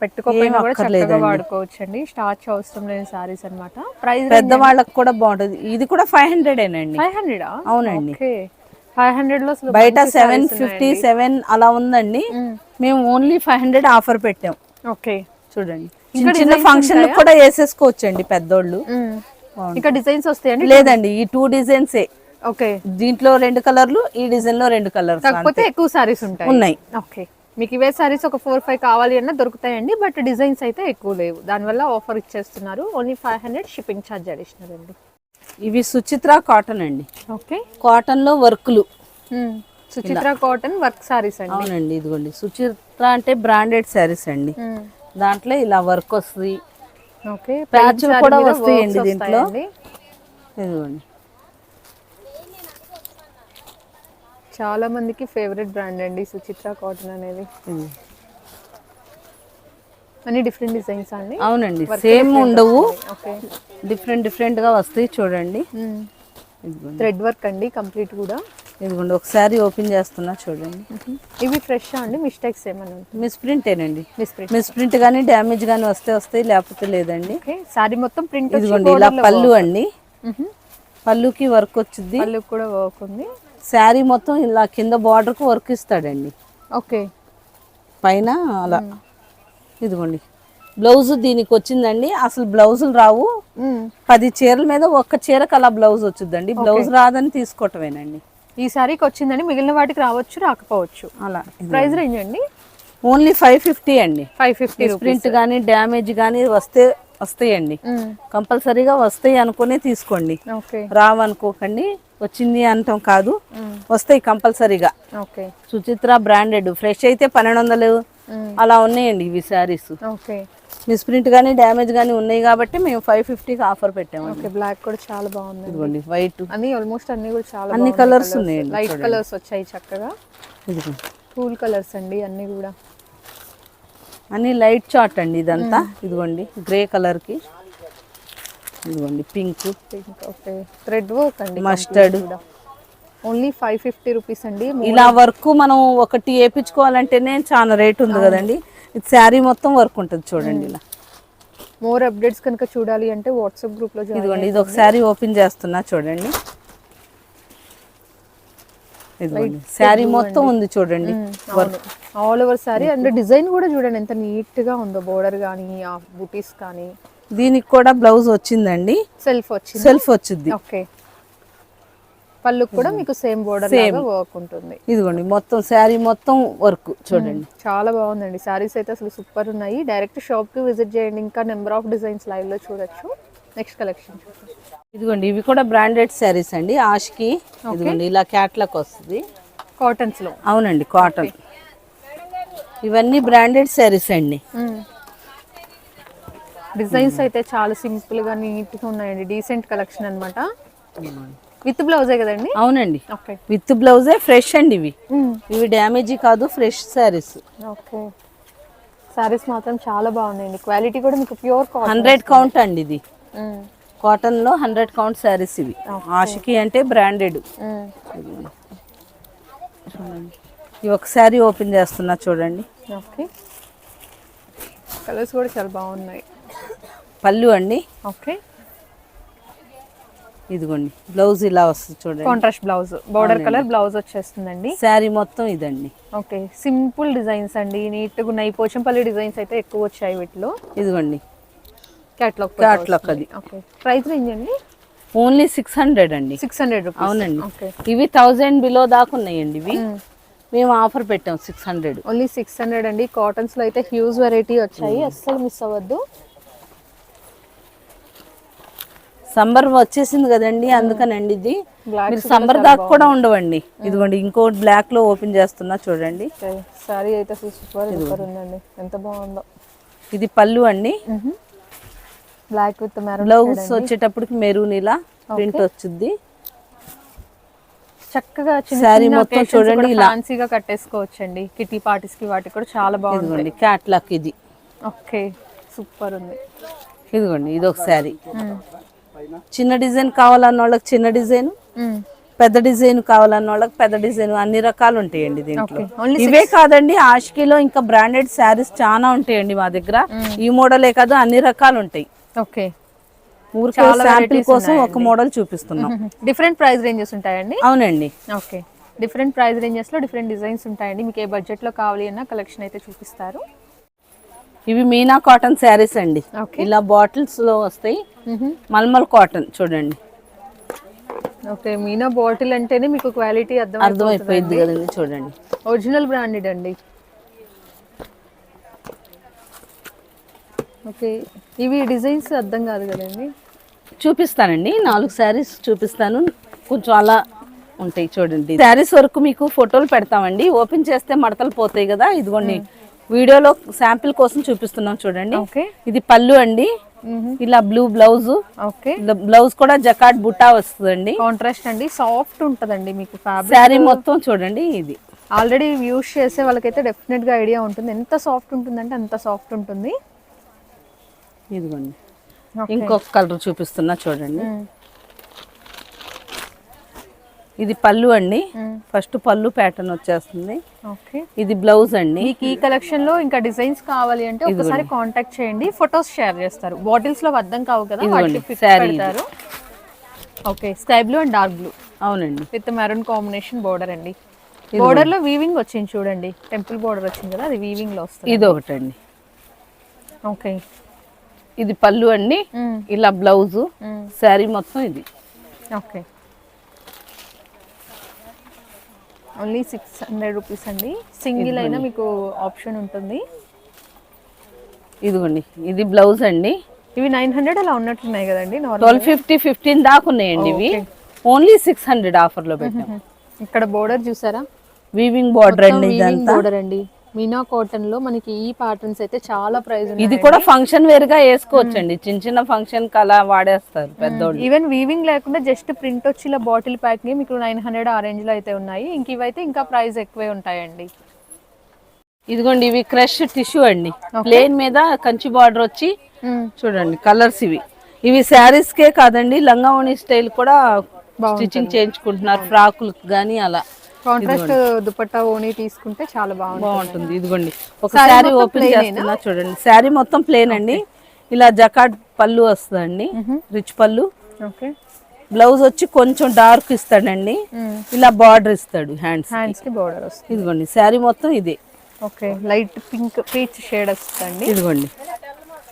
పెట్టుకోకపోయినా కూడా చక్కగా వాడుకోవచ్చు అండి. స్టార్చ్ అవసరం లేని సారీస్ అన్నమాట. ప్రైస్ పెద్దవాళ్ళకి కూడా బాగుంటది. ఇది కూడా 500 ఏనండి. 500? అవునండి. 500 లో అసలు బయట 757 అలా ఉందండి. మేము ఓన్లీ 500 ఆఫర్ పెట్టాం. ఓకే, చూడండి, చిన్న ఫంక్షన్ కూడా వేసేసుకోవచ్చు అండి పెద్దోళ్ళు. ఇంకా డిజైన్స్ వస్తాయండి? లేదండి, ఈ 2 డిజైన్సే. ఓకే, దీంట్లో 2 కలర్లు, ఈ డిజైన్ లో 2 కలర్స్, కాకపోతే ఎక్కువ సారీస్ ఉన్నాయి. ఓకే, మీకు ఇవే సారీస్ ఒక 4-5 కావాలి అన్న దొరుకుతాయండి. బట్ డిజైన్స్ అయితే ఎక్కువ లేవు, దానివల్ల ఆఫర్ ఇచ్చేస్తున్నారు. ఓన్లీ 500 షిప్పింగ్ ఛార్జ్ అడిషనల్ అండి. ఇవి సుచిత్ర కాటన్ అండి. ఓకే, కాటన్ లో వర్క్లు. సుచిత్ర కాటన్ వర్క్ సారీస్ అండి. అవునండి, ఇదిగోండి సుచిత్ర అంటే బ్రాండెడ్ సారీస్ అండి. దాంట్లో ఇలా వర్క్ వస్తుంది. ఓకే, ప్యాచ్ కూడా వస్తాయండి దీంట్లో. ఇదిగోండి, చాలా మందికి ఫేవరెట్ బ్రాండ్ అండి సుచిత్ర కాటన్ అనేది. అన్ని డిఫరెంట్ డిజైన్స్ అండి. అవునండి, సేమ్ ఉండవు, డిఫరెంట్ గా వస్తాయి. చూడండి, థ్రెడ్ వర్క్ అండి కంప్లీట్ కూడా. ఇదిగోండి, ఒకసారి ఓపెన్ చేస్తున్నా చూడండి. ఇవి ఫ్రెష్ అండి, మిస్టేక్స్ ఏమైనా? మిస్ప్రింటేనండి. మిస్ప్రింట్ గానీ డ్యామేజ్ గానీ వస్తాయి, లేకపోతే లేదండి. సారీ మొత్తం ప్రింట్. ఇదిగోండి, ఇలా పళ్ళు అండి. పళ్ళుకి వర్క్ వచ్చింది. పళ్ళు కూడా వర్క్ ఉంది. శారీ మొత్తం ఇలా కింద బార్డర్ కు వర్క్ ఇస్తాడండి. ఓకే, పైన అలా. ఇదిగోండి, బ్లౌజ్ దీనికి వచ్చిందండి. అసలు బ్లౌజులు రావు. 10 చీరల మీద ఒక్క చీరకు అలా బ్లౌజ్ వచ్చిందండి. బ్లౌజ్ రాదని తీసుకోవటమేనండి. ఈ సారీకి వచ్చిందని మిగిలిన వాటికి రావచ్చు, రాకపోవచ్చు. అలా. ప్రైస్ రేంజ్ అండి ఓన్లీ 550 అండి. 550. ప్రింట్ గానీ డ్యామేజ్ గానీ వస్తాయండి. కంపల్సరీగా వస్తాయి అనుకునే తీసుకోండి, రావనుకోకండి. వచ్చింది అంటాం కాదు, వస్తాయి కంపల్సరీగా. సుచిత్ర బ్రాండెడ్ ఫ్రెష్ అయితే 1200 అలా ఉన్నాయండి ఇవి శారీస్. మిస్ప్రింట్ గానీ డ్యామేజ్ గానీ ఉన్నాయి కాబట్టి మేము 550కి ఆఫర్ పెట్టాము. బ్లాక్ కూడా చాలా బాగుంది. ఇదిగోండి, వైట్, అన్ని ఆల్మోస్ట్ అన్ని కూడా చాలా అన్ని కలర్స్ ఉన్నాయండి. లైట్ కలర్స్ వచ్చాయి చక్కగా. కూల్ కలర్స్ అండి అన్ని కూడా. అన్ని లైట్ చార్ట్ అండి ఇదంతా. ఇదిగోండి, గ్రే కలర్ కి, ఇదిగోండి పింక్. ఓకే, థ్రెడ్ వర్క్ అండి, మస్టర్డ్. ఓన్లీ 550 రూపీస్ అండి. ఇలా వర్క్ మనం ఒకటి వేయించుకోవాలంటేనే చాలా రేట్ ఉంది కదండి. ఇది శారీ మొత్తం వర్క్ ఉంటుంది చూడండి. ఇలా మోర్ అప్డేట్స్ కనుక చూడాలి అంటే వాట్సాప్ గ్రూప్ లో. ఇదిగోండి, ఇది ఒక శారీ ఓపెన్ చేస్తున్నా చూడండి. ఇదిగోండి, శారీ మొత్తం ఉంది చూడండి work all over sari. And design కూడా చూడండి ఎంత నీట్ గా ఉందో. బోర్డర్ కానీ ఆ బూటీస్ కానీ. దీనికి కూడా బ్లౌజ్ వచ్చిందండి. సెల్ఫ్ వచ్చింది. ఓకే, పళ్ళు కూడా మీకు సేమ్ బోర్డర్ లాగా వర్క్ ఉంటుంది. ఇదిగోండి, మొత్తం శారీ మొత్తం వర్క్ చూడండి. చాలా బాగుందండి. శారీస్ అయితే అసలు సూపర్ ఉన్నాయి. డైరెక్ట్ షాప్ కి విజిట్ చేయండి. ఇంకా నెంబర్ ఆఫ్ డిజైన్స్ లైవ్ లో చూడొచ్చు. నెక్స్ట్ కలెక్షన్ చూడండి. ఇదిగోండి, ఇవి కూడా బ్రాండెడ్ శారీస్ అండి. ఆష్కి. ఇదిగోండి, ఇలా క్యాట్లాగ్ వస్తుంది కాటన్స్ లో. అవునండి, కాటన్. ఇవన్నీ బ్రాండెడ్ శారీస్ అండి. డిజైన్స్ అయితే చాలా సింపుల్ గా నీట్ గా ఉన్నాయండి. డీసెంట్ కలెక్షన్ అన్నమాట. విత్ బ్లౌజే కదండి? అవునండి, విత్ బ్లౌజే. ఫ్రెష్ అండి ఇవి. ఇవి డ్యామేజ్ కాదు, ఫ్రెష్ శారీస్. ఓకే, శారీస్ మాత్రం చాలా బాగున్నాయండి. క్వాలిటీ కూడా మీకు ప్యూర్ కాటన్. 100 కౌంట్ అండి ఇది. కాటన్ లో 100 కౌంట్ శారీస్ ఇవి. ఆషికి అంటే బ్రాండెడ్. ఇవి ఒక శారీ ఓపెన్ చేస్తున్నా చూడండి. ఓకే, కలర్స్ కూడా చాలా బాగున్నాయి. పళ్ళు అండి. ఓకే, ఇదిగోండి, బ్లౌజ్ ఇలా వస్తుంది చూడండి. Contrast blouse, border colour blouse వచ్చేస్తుందండి. శారీ మొత్తం ఇదండి. ఓకే, సింపుల్ డిజైన్స్ అండి, నీట్ గా ఉన్నాయి. పోచంపల్లి డిజైన్స్ అయితే ఎక్కువ వచ్చాయి వీటిలో. ఇదిగోండి, క్యాట్లాగ్ అది. ఓకే, ప్రైస్ రేంజ్ అండి? ఓన్లీ 600 అండి. 600 రూపీస్. అవునండి, ఇవి 1000 బిలో దాకా ఉన్నాయండి. ఇవి మేము ఆఫర్ పెట్టాం 600. ఓన్లీ 600 అండి. కాటన్స్ లో అయితే హ్యూజ్ వెరైటీ వచ్చాయి, అస్సలు మిస్ అవ్వద్దు. సమ్మర్ వచ్చేసింది కదండి, అందుకనండి ఇది మీరు సమ్మర్ దాకా కూడా ఉండవండి. ఇదిగోండి ఇంకోటి బ్లాక్ లో ఓపెన్ చేస్తున్నా చూడండి. సారీ అయితే సూపర్ ఉందండి, ఎంత బాగుందో. ఇది పళ్ళు అండి, బ్లాక్ విత్ మెరూన్. బ్లౌజ్ వచ్చేటప్పటికి మెరూన్ ఇలా ప్రింట్ వచ్చింది. చక్కగా సారీ మొత్తం చూడండి ఇలా ఫ్యాన్సీగా కట్టేసుకోవచ్చండి. కిటీ పార్టీస్ కి వాటికి కూడా చాలా బాగుంది. క్యాట్లాక్ ఇది. ఓకే సూపర్ ఉంది. ఇదిగోండి ఇది ఒక శారీ. చిన్న డిజైన్ కావాలన్న వాళ్ళకి చిన్న డిజైన్, పెద్ద డిజైన్ కావాలన్న వాళ్ళకి పెద్ద డిజైన్, అన్ని రకాలు ఉంటాయండి దీంట్లో. ఇవే కాదండి, ఆషికీలో ఇంకా బ్రాండెడ్ శారీస్ చాలా ఉంటాయండి మా దగ్గర. ఈ మోడలే కాదు అన్ని రకాలు ఉంటాయి. ఓకే, శాంపిల్ కోసం ఒక మోడల్ చూపిస్తున్నాం. డిఫరెంట్ ప్రైస్ రేంజెస్ ఉంటాయండి. అవునండి. ఓకే, డిఫరెంట్ ప్రైస్ రేంజెస్ లో డిఫరెంట్ డిజైన్స్ ఉంటాయండి. మీకు ఏ బడ్జెట్ లో కావాలి అన్న కలెక్షన్ అయితే చూపిస్తారు. ఇవి మీనా కాటన్ శారీస్ అండి, ఇలా బాటిల్స్ లో వస్తాయి. మల్మల్ కాటన్ చూడండి. ఓకే, మీనా బాటిల్ అంటేనే మీకు క్వాలిటీ అర్థమైపోయింది కదండి. చూడండి ఒరిజినల్ బ్రాండెడ్ అండి. ఓకే, ఇవి డిజైన్స్ అర్థం కాదు కదండి. చూపిస్తానండి, 4 శారీస్ చూపిస్తాను, కొంచెం అలా ఉంటాయి చూడండి. శారీస్ వరకు మీకు ఫోటోలు పెడతామండి, ఓపెన్ చేస్తే మడతలు పోతాయి కదా. ఇదిగోండి వీడియోలో శాంపిల్ కోసం చూపిస్తున్నాం చూడండి. ఇది పళ్ళు అండి, ఇలా బ్లూ బ్లౌజ్. ఓకే, బ్లౌజ్ కూడా జకాట్ బుట్టా వస్తుందండి, కాంట్రాస్ట్ అండి. సాఫ్ట్ ఉంటదండి మీకు ఫ్యాబ్రిక్. శారీ మొత్తం చూడండి. ఇది ఆల్రెడీ యూస్ చేసే వాళ్ళకైతే డెఫినెట్ గా ఐడియా ఉంటుంది ఎంత సాఫ్ట్ ఉంటుందంటే అంత సాఫ్ట్ ఉంటుంది. ఇదిగోండి ఇంకొక కలర్ చూపిస్తున్నా చూడండి. ఇది పళ్ళు అండి, ఫస్ట్ పళ్ళు ప్యాటర్న్ వచ్చేస్తుంది. ఓకే, ఇది బ్లౌజ్ అండి. మీకు ఈ కలెక్షన్ లో ఇంకా డిజైన్స్ కావాలి అంటే ఒకసారి కాంటాక్ట్ చేయండి, ఫొటోస్ షేర్ చేస్తారు. బాటిల్స్ లో అర్థం కావు కదా, పెడతారు. Okay, sky blue and dark blue. అవునండి, విత్ మెరూన్ కాంబినేషన్ బోర్డర్ అండి. బోర్డర్ లో వీవింగ్ వచ్చింది చూడండి, టెంపుల్ బోర్డర్ వచ్చింది కదా, అది వీవింగ్ లో వస్తుంది. ఇది ఒకటండి. ఓకే, ఇది పళ్ళు అండి, ఇలా బ్లౌజ్, శారీ మొత్తం ఇది. ఓకే, ఓన్లీ 600 రూపీస్ అండి. సింగిల్ అయినా మీకు ఆప్షన్ ఉంటుంది. ఇదిగోండి ఇది బ్లౌజ్ అండి. ఇవి 900 అలా ఉన్నట్టున్నాయి కదండి. 1250, 15 దాకా ఉన్నాయండి. ఇవి ఓన్లీ 600 ఆఫర్ లో పెట్టాము. ఇక్కడ బోర్డర్ చూసారా, వీవింగ్ బోర్డర్ అండి, ఇదంతా బోర్డర్ అండి. మీనా కాటన్ లో మనకి ఈ ప్యాటర్న్స్ అయితే చాలా ప్రైస్. ఇది కూడా ఫంక్షన్ వేర్ గా వేసుకోవచ్చండి, చిన్న చిన్న ఫంక్షన్ కి అలా వాడేస్తారు పెద్దోళ్ళు. ఈవెన్ వీవింగ్ లేకుండా జస్ట్ ప్రింట్ వచ్చి ఇలా బాటిల్ ప్యాకింగ్ మీకు 900 ఆ రేంజ్ లో అయితే ఉన్నాయి. ఇంక ఇవైతే ఇంకా ప్రైస్ ఎక్కువే ఉంటాయండి. ఇదిగోండి ఇవి క్రష్ టిష్యూ అండి, ప్లేన్ మీద కంచి బార్డర్ వచ్చి చూడండి కలర్స్. ఇవి శారీస్ కే కాదండి, లంగావోణి స్టైల్ కూడా స్టిచ్చింగ్ చేయించుకుంటున్నారు, ఫ్రాకులకు గానీ అలా. కాంట్రాస్ట్ దుపట్టా ఓనీ తీసుకుంటే చాలా బాగుంటుంది. ఇదిగోండి ఒక శారీ ఓపెన్ చేస్తున్నా చూడండి. శారీ మొత్తం ప్లేన్ అండి, ఇలా జకాట్ పళ్ళు వస్తుందండి, రిచ్ పళ్ళు. ఓకే, బ్లౌజ్ వచ్చి కొంచెం డార్క్ ఇస్తాడండి, ఇలా బార్డర్ ఇస్తాడు హ్యాండ్స్ కి బార్డర్ వస్తుంది. ఇదిగోండి శారీ మొత్తం ఇదే. Okay, light pink peach shade వస్తుంది. ఇదిగోండి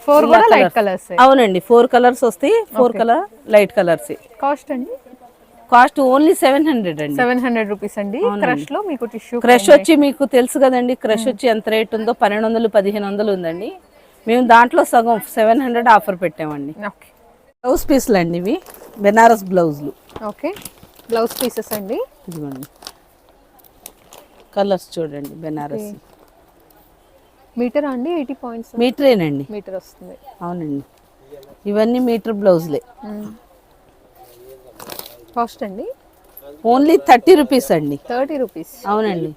4 కూడా లైట్ కలర్స్. అవునండి 4 కలర్స్ వస్తాయి, 4 కలర్ లైట్ కలర్స్. కాస్ట్ అండి, కాస్ట్ ఓన్లీ 700 అండి. 700 రూపీస్ అండి. క్రష్ లో మీకు టిష్యూ క్రష్ వచ్చి మీకు తెలుసు కదండి, క్రష్ వచ్చి ఎంత రేట్ ఉందో, 1200, 1500 ఉందండి. మేము దాంట్లో సగం 700 ఆఫర్ పెట్టామండి. బ్లౌజ్ పీస్లు అండి ఇవి, బెనారస్ బ్లౌజ్లు. ఓకే, బ్లౌజ్ పీసెస్ అండి. ఇదిగోండి కలర్స్ చూడండి, బెనారస్. మీటర్ అండి 80 పాయింట్స్. మీటరేనండి, మీటర్ వస్తుంది. అవునండి, ఇవన్నీ మీటర్ బ్లౌజ్లే. కాస్ట్ అండి ఓన్లీ 30 రూపీస్ అండి. 30 రూపీస్. అవునండి,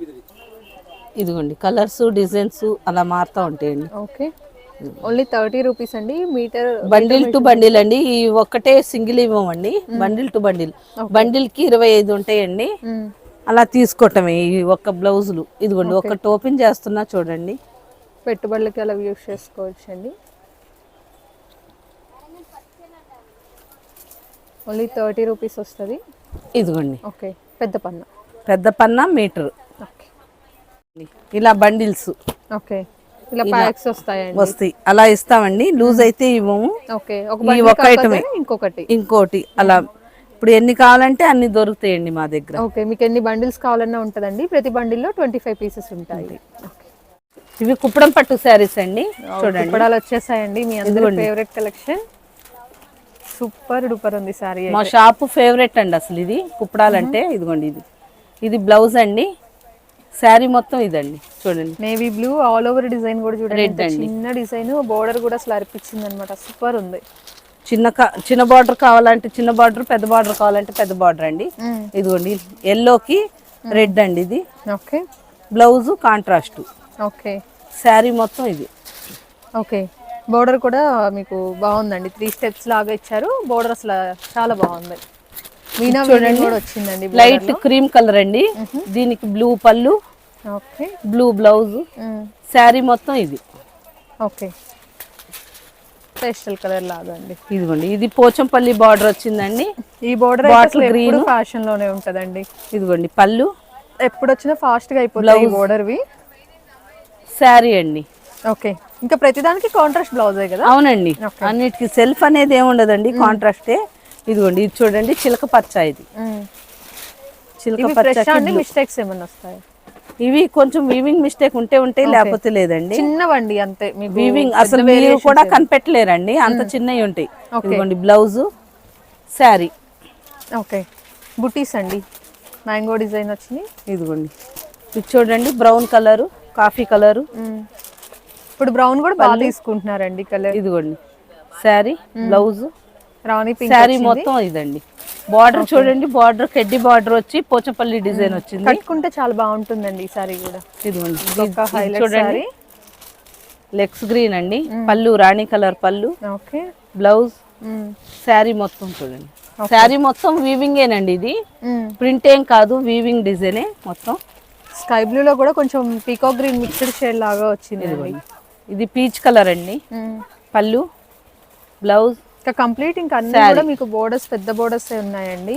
ఇదిగోండి కలర్స్ డిజైన్స్ అలా మారుతూ ఉంటాయండి. ఓకే, ఓన్లీ 30 రూపీస్ అండి. మీటర్ బండిల్ టు బండిల్ అండి, ఈ ఒక్కటే సింగిల్ ఇవ్వమండి, బండిల్ టు బండిల్. బండిల్ కి 25 ఉంటాయండి, అలా తీసుకోవటమే ఈ ఒక్క బ్లౌజులు. ఇదిగోండి ఒకటి ఓపెన్ చేస్తున్నా చూడండి, పెట్టుబడులకి అలా యూస్ చేసుకోవచ్చు అండి. ఓన్లీ 30 రూపీస్ వస్తుంది. ఇదిగోండి. ఓకే, పెద్ద పన్న, పెద్ద పన్న మీటర్. ఇలా బండిల్స్. ఓకే, ఇలా ప్యాక్స్ వస్తాయి, అలా ఇస్తామండి, లూజ్ అయితే ఇవ్వము. ఓకే, ఒక ఐటమే ఇంకోటి అలా. ఇప్పుడు ఎన్ని కావాలంటే అన్ని దొరుకుతాయండి మా దగ్గర. ఓకే, మీకు ఎన్ని బండిల్స్ కావాలన్నా ఉంటుందండి. ప్రతి బండిల్లో 25 పీసెస్ ఉంటాయి. ఇవి కుప్పడం పట్టు శారీస్ అండి, చూడండి కుప్పడాలు వచ్చేసాయండి, మీ అందరి ఫేవరెట్ కలెక్షన్. సూపర్ డూపర్ ఉంది సారీ. మా షాప్ ఫేవరెట్ అండి అసలు ఇది కుప్పడాలంటే. ఇదిగోండి ఇది బ్లౌజ్ అండి. శారీ మొత్తం ఇదండి చూడండి. Navy blue all over design కూడా చూడండి, చిన్న డిజైన్, బోర్డర్ కూడా అసలు అర్పించింది అనమాట. సూపర్ ఉంది. చిన్న బార్డర్ కావాలంటే చిన్న బార్డర్, పెద్ద బార్డర్ కావాలంటే పెద్ద బార్డర్ అండి. ఇదిగోండి ఎల్లోకి రెడ్ అండి ఇది. Okay. Blouse contrast. Okay. Sari మొత్తం ఇది. ఓకే. బోర్డర్ కూడా మీకు బాగుందండి, 3 స్టెప్స్ లాగా ఇచ్చారు. బోర్డర్ అసలు చాలా బాగుంది. మీనా చూడండి కూడా వచ్చిందండి, లైట్ క్రీమ్ కలర్ అండి. దీనికి బ్లూ పళ్ళు, ఓకే, బ్లూ బ్లౌజ్, శారీ మొత్తం ఇది. ఓకే. పేస్టల్ కలర్ లాగా అండి. ఇదిగోండి ఇది పోచంపల్లి బార్డర్ వచ్చిందండి. ఈ బార్డర్ బాటిల్ గ్రీన్ ఫ్యాషన్ లోనే ఉంటదండి. ఇదిగోండి పళ్ళు ఎప్పుడు వచ్చినా ఫాస్ట్ గా అయిపోతాయి బోర్డర్ వి. శారీ అండి. ఓకే. ఇంకా ప్రతిదానికి కాంట్రాస్ట్ బ్లౌజే కదా? అవునండి, అన్నిటికి సెల్ఫ్ అనేది ఏమి ఉండదండి, కాంట్రాస్టే. ఇదిగోండి ఇది చూడండి చిలక పచ్చ. ఇది చిలక పచ్చ. మిస్టేక్స్ ఏమన్నా వస్తాయి? ఇవి కొంచెం వీవింగ్ మిస్టేక్ ఉంటే లేకపోతే లేదండి. చిన్నవండి అంతే. వీవింగ్ అసలు మీరు కూడా కనిపెట్టలేరండి, అంత చిన్నవి ఉంటాయి. ఇదిగోండి బ్లౌజ్, శారీ. ఓకే. బుటీస్ అండి, మ్యాంగో డిజైన్ వచ్చింది. ఇదిగోండి ఇది చూడండి బ్రౌన్ కలరు, కాఫీ కలరు. ఇప్పుడు బ్రౌన్ కూడా బాగా తీసుకుంటున్నారండి కలర్. ఇదిగోండి శారీ, బ్లౌజ్, రాణి పింక్. శారీ మొత్తం ఇదండి. బార్డర్ చూడండి, బార్డర్ కెడ్డి బార్డర్ వచ్చి పోచంపల్లి డిజైన్ వచ్చింది. కట్టుకుంటే చాలా బాగుంటుందండి ఈ సారీ కూడా. ఇదిగోండి చూడండి లెగ్స్ గ్రీన్ అండి. పళ్ళు రాణి కలర్ పళ్ళు. ఓకే. బ్లౌజ్, శారీ మొత్తం చూడండి. శారీ మొత్తం వీవింగ్ ఏనండి. ఇది ప్రింట్ ఏం కాదు, వీవింగ్ డిజైనే మొత్తం. స్కై బ్లూ లో కూడా కొంచెం పీకాక్ గ్రీన్ మిక్స్డ్ షేడ్ లాగా వచ్చింది. ఇది పీచ్ కలర్ అండి. పళ్ళు, బ్లౌజ్, ఇంకా కంప్లీట్. ఇంకా అన్ని కూడా మీకు బోర్డర్స్, పెద్ద బోర్డర్స్ ఉన్నాయండి.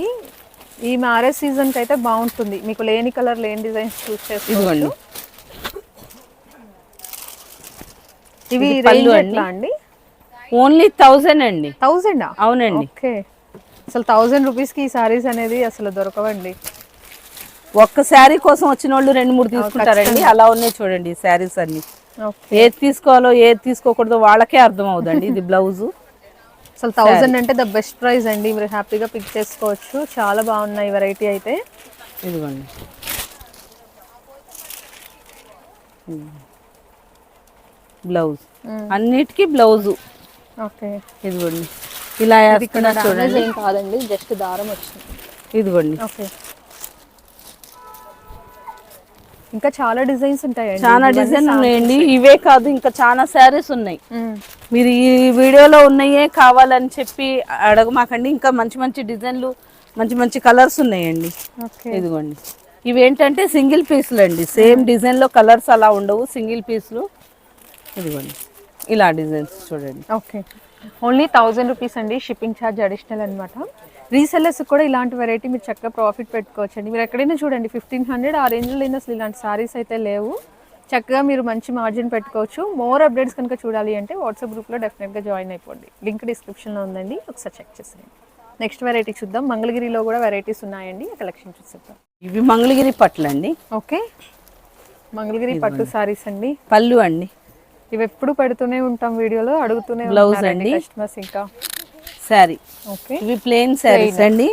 ఈ మ్యారేజ్ సీజన్ కి అయితే బాగుంటుంది. మీకు లేని కలర్, లేని డిజైన్స్ చూస్ చేసుకోండి. ఇవి పళ్ళు అండి. ఓన్లీ 1000 అండి. 1000? అవునండి. ఓకే. అసలు 1000 రూపీస్ కి ఈ సారీస్ అనేది అసలు దొరకవండి. ఒక్క శారీ కోసం వచ్చిన వాళ్ళు 2-3 తీసుకుంటారండి. అలా ఉన్నాయి చూడండి ఈ శారీస్ అన్ని. ఏది తీసుకోవాలో ఏది తీసుకోకూడదో వాళ్ళకే అర్థం అవుదండి. ఇది బ్లౌజ్. అసలు 1000 అంటే ద బెస్ట్ ప్రైస్ అండి, మీరు హ్యాపీగా పిక్ చేసుకోవచ్చు. చాలా బాగున్నాయి వెరైటీ అయితే. ఇదిగోండి బ్లౌజ్, అన్నిటికీ బ్లౌజు. ఓకే. ఇదిగోండి ఇలా చూడండి. ఏం కాదండి, జస్ట్ దారం వచ్చింది. ఇదిగోండి. ఓకే. ఇంకా చాలా డిజైన్స్ ఉంటాయండి, చాలా డిజైన్ ఉన్నాయండి. ఇవే కాదు ఇంకా చాలా శారీస్ ఉన్నాయి. మీరు ఈ వీడియోలో ఉన్నాయే కావాలని చెప్పి అడగమాకండి. ఇంకా మంచి మంచి డిజైన్లు, మంచి మంచి కలర్స్ ఉన్నాయండి. ఇదిగోండి ఇవి ఏంటంటే సింగిల్ పీస్లు అండి. సేమ్ డిజైన్ లో కలర్స్ అలా ఉండవు, సింగిల్ పీస్లు. ఇదిగోండి ఇలా డిజైన్స్ చూడండి. ఓకే. ఓన్లీ 1000 రూపీస్ అండి, షిప్పింగ్ ఛార్జ్ అడిషనల్ అనమాట. రీసెల్లర్స్ కూడా ఇలాంటి వెరైటీ మీరు చక్కగా ప్రాఫిట్ పెట్టుకోవచ్చు అండి. మీరు ఎక్కడైనా చూడండి 1500 ఆ రేంజ్లో అయినా అసలు ఇలాంటి సారీస్ అయితే లేవు. చక్కగా మీరు మంచి మార్జిన్ పెట్టుకోవచ్చు. మోర్ అప్డేట్స్ కనుక చూడాలి అంటే వాట్సాప్ గ్రూప్లో డెఫినెట్గా జాయిన్ అయిపోండి. లింక్ డిస్క్రిప్షన్లో ఉందండి, ఒకసారి చెక్ చేసేయండి. నెక్స్ట్ వెరైటీ చూద్దాం. మంగళగిరిలో కూడా వెరైటీస్ ఉన్నాయండి, ఆ కలెక్షన్ చూసేద్దాం. ఇవి మంగళగిరి పట్లు అండి. ఓకే. మంగళగిరి పట్టు సారీస్ అండి. పళ్ళు అండి. ఇవి ఎప్పుడు పెడుతూనే ఉంటాం వీడియోలో, అడుగుతూనే ఉంటారండి కస్టమర్స్. ఇంకా శారీ. ఓకే. ఇవి ప్లెయిన్ శారీస్ అండి.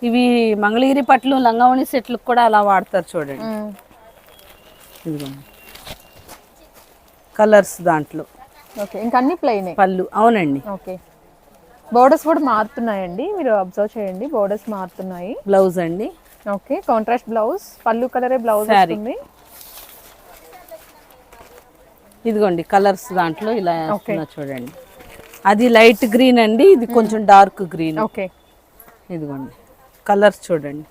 ఇవి మంగళగిరి పట్లు లంగావణి సెట్లకు కూడా అలా వాడతారు చూడండి. ఇదిగోండి కలర్స్ దాంట్లో. ఓకే. ఇంకా అన్ని ప్లెయిన్ పళ్ళు. అవునండి. ఓకే. బోర్డర్స్ కూడా మారుతున్నాయండి, మీరు అబ్జర్వ్ చేయండి, బోర్డర్స్ మారుతున్నాయి. బ్లౌజ్ అండి. ఓకే. కాంట్రాస్ట్ బ్లౌజ్, పళ్ళు కలరే బ్లౌజ్ వస్తుంది. ఇదిగోండి కలర్స్ దాంట్లో ఇలా చూడండి. అది లైట్ గ్రీన్ అండి, ఇది కొంచెం డార్క్ గ్రీన్. ఓకే. ఇదిగోండి కలర్స్ చూడండి.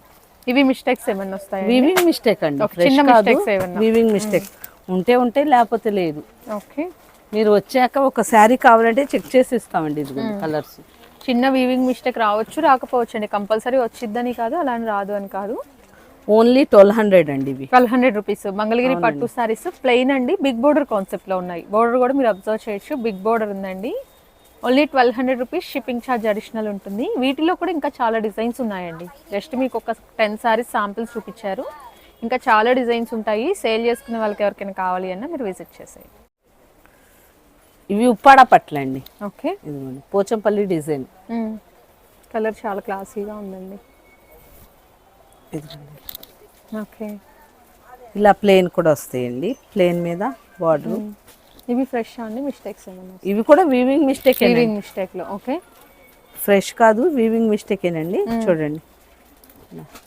ఇవి మిస్టేక్స్ ఏమన్నా వస్తాయి? వీవింగ్ మిస్టేక్ అండి, చిన్న మిస్టేక్స్ ఏమన్నా. వీవింగ్ మిస్టేక్ ఉంటే లేకపోతే లేదు. ఓకే. మీరు వచ్చాక ఒక శారీ కావాలంటే చెక్ చేసి ఇస్తామండి. ఇదిగోండి కలర్స్. చిన్న వీవింగ్ మిస్టేక్ రావచ్చు, రాకపోవచ్చు అండి. కంపల్సరీ వచ్చిద్దని కాదు, అలా రాదు అని కాదు. ఓన్లీ 1200 అండి. ఇవి 1200 రూపీస్ మంగళగిరి పట్టు సారీస్ ప్లెయిన్ అండి. బిగ్ బోర్డర్ కాన్సెప్ట్ లో ఉన్నాయి. బోర్డర్ కూడా మీరు అబ్జర్వ్ చేయొచ్చు, బిగ్ బోర్డర్ ఉందండి. Only 1200 rupees, shipping charge additional ఉంటుంది. వీటిలో కూడా ఇంకా చాలా డిజైన్స్ ఉన్నాయండి. జస్ట్ మీకు ఒక 10 సారీస్ శాంపిల్స్ చూపించారు, ఇంకా చాలా డిజైన్స్ ఉంటాయి. సేల్ చేసుకునే వాళ్ళకి ఎవరికైనా కావాలి అన్నా మీరు విజిట్ చేసేయండి. ఇవి ఉప్పాడ పట్లండి. ఓకే. పోచంపల్లి డిజైన్. కలర్ చాలా క్లాసీగా ఉందండి. ఇదిగోండి. ఓకే. ఇలా ప్లేన్ కూడా వస్తాయండి, ప్లేన్ మీద బార్డర్. ఇవి ఫ్రెష్ అండి, మిస్టేక్స్ ఏమన్నా? ఇవి కూడా వీవింగ్ మిస్టేక్, వీవింగ్ మిస్టేక్లో. ఓకే. ఫ్రెష్ కాదు, వీవింగ్ మిస్టేకేనండి. చూడండి